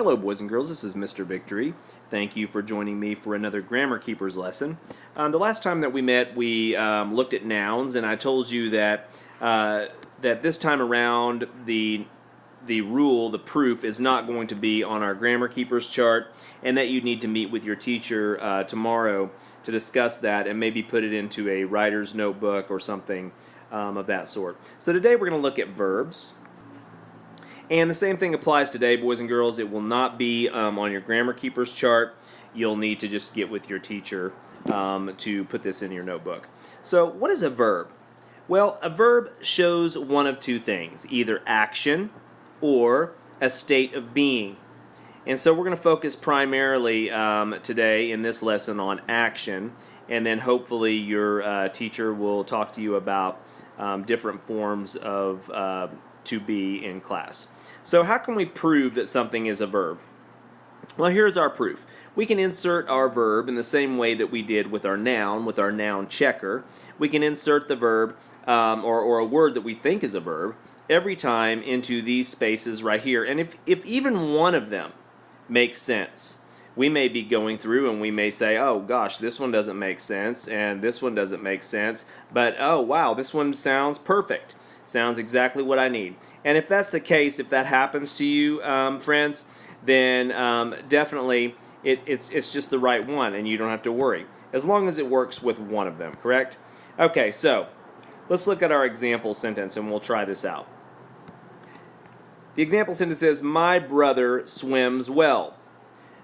Hello boys and girls, this is Mr. Victory. Thank you for joining me for another Grammar Keepers lesson. The last time that we met, we looked at nouns, and I told you that that this time around the rule, the proof, is not going to be on our Grammar Keepers chart, and that you need to meet with your teacher tomorrow to discuss that and maybe put it into a writer's notebook or something of that sort. So today we're going to look at verbs. And the same thing applies today, boys and girls. It will not be on your Grammar Keepers chart. You'll need to just get with your teacher to put this in your notebook. So what is a verb? Well, a verb shows one of two things, either action or a state of being. And so we're going to focus primarily today in this lesson on action, and then hopefully your teacher will talk to you about different forms of to be in class. So how can we prove that something is a verb? Well, here's our proof. We can insert our verb in the same way that we did with our noun checker. We can insert the verb or a word that we think is a verb every time into these spaces right here. And if even one of them makes sense, we may be going through and we may say, oh gosh, this one doesn't make sense and this one doesn't make sense, but oh wow, this one sounds perfect. Sounds exactly what I need. And if that's the case, if that happens to you, friends, then definitely it's just the right one and you don't have to worry, as long as it works with one of them, correct? Okay, so let's look at our example sentence and we'll try this out. The example sentence says, my brother swims well.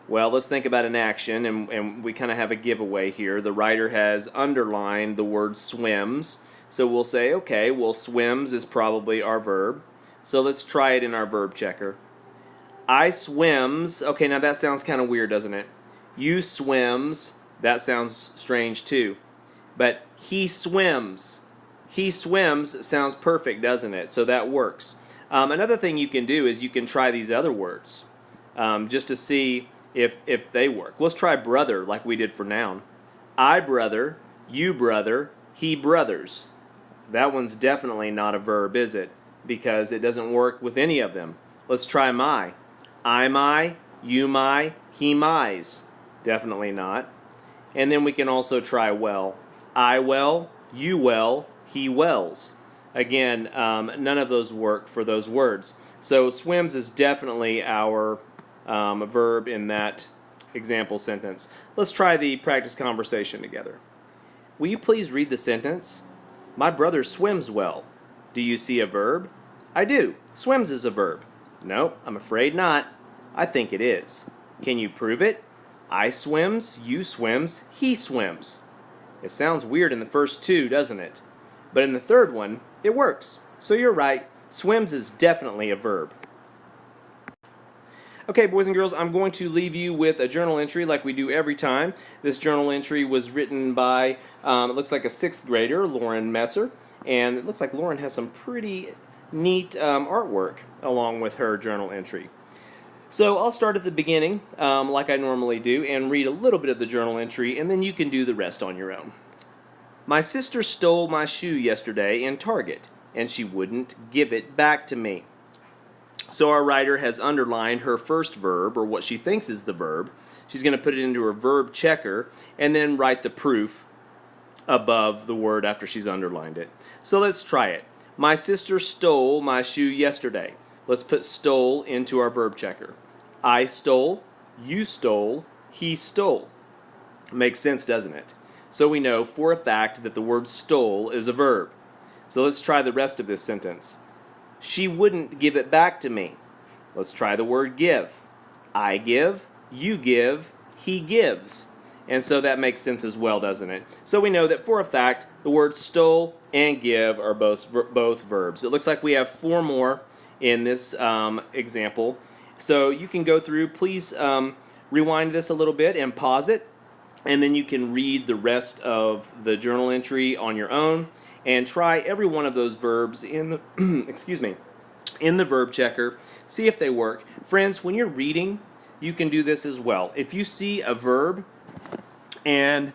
Well, let's think about an action, and we kind of have a giveaway here. The writer has underlined the word swims. So we'll say, okay, well, swims is probably our verb. So let's try it in our verb checker. I swims. Okay, now that sounds kind of weird, doesn't it? You swims. That sounds strange too. But he swims. He swims sounds perfect, doesn't it? So that works. Another thing you can do is you can try these other words just to see if they work. Let's try brother like we did for noun. I brother, you brother, he brothers. That one's definitely not a verb, is it? Because it doesn't work with any of them. Let's try my. I my, you my, he my's. Definitely not. And then we can also try well. I well, you well, he wells. Again, none of those work for those words. So swims is definitely our verb in that example sentence. Let's try the practice conversation together. Will you please read the sentence? My brother swims well. Do you see a verb? I do. Swims is a verb. No, I'm afraid not. I think it is. Can you prove it? I swims, you swims, he swims. It sounds weird in the first two, doesn't it? But in the third one, it works. So you're right. Swims is definitely a verb. Okay, boys and girls, I'm going to leave you with a journal entry like we do every time. This journal entry was written by, it looks like a 6th grader, Lauren Messer, and it looks like Lauren has some pretty neat artwork along with her journal entry. So I'll start at the beginning, like I normally do, and read a little bit of the journal entry, and then you can do the rest on your own. My sister stole my shoe yesterday in Target, and she wouldn't give it back to me. So our writer has underlined her first verb, or what she thinks is the verb. She's going to put it into her verb checker and then write the proof above the word after she's underlined it. So let's try it. My sister stole my shoe yesterday. Let's put stole into our verb checker. I stole, you stole, he stole. Makes sense, doesn't it? So we know for a fact that the word stole is a verb. So let's try the rest of this sentence. She wouldn't give it back to me. Let's try the word give. I give, you give, he gives. And so that makes sense as well, doesn't it? So we know that for a fact, the words stole and give are both verbs. It looks like we have 4 more in this example. So you can go through, please rewind this a little bit and pause it. And then you can read the rest of the journal entry on your own. And try every one of those verbs in the in the verb checker. See if they work. Friends, when you're reading, you can do this as well. If you see a verb and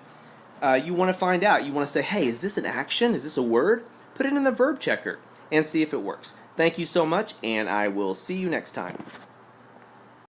you want to find out, you want to say, hey, is this an action? Is this a word? Put it in the verb checker and see if it works. Thank you so much, and I will see you next time.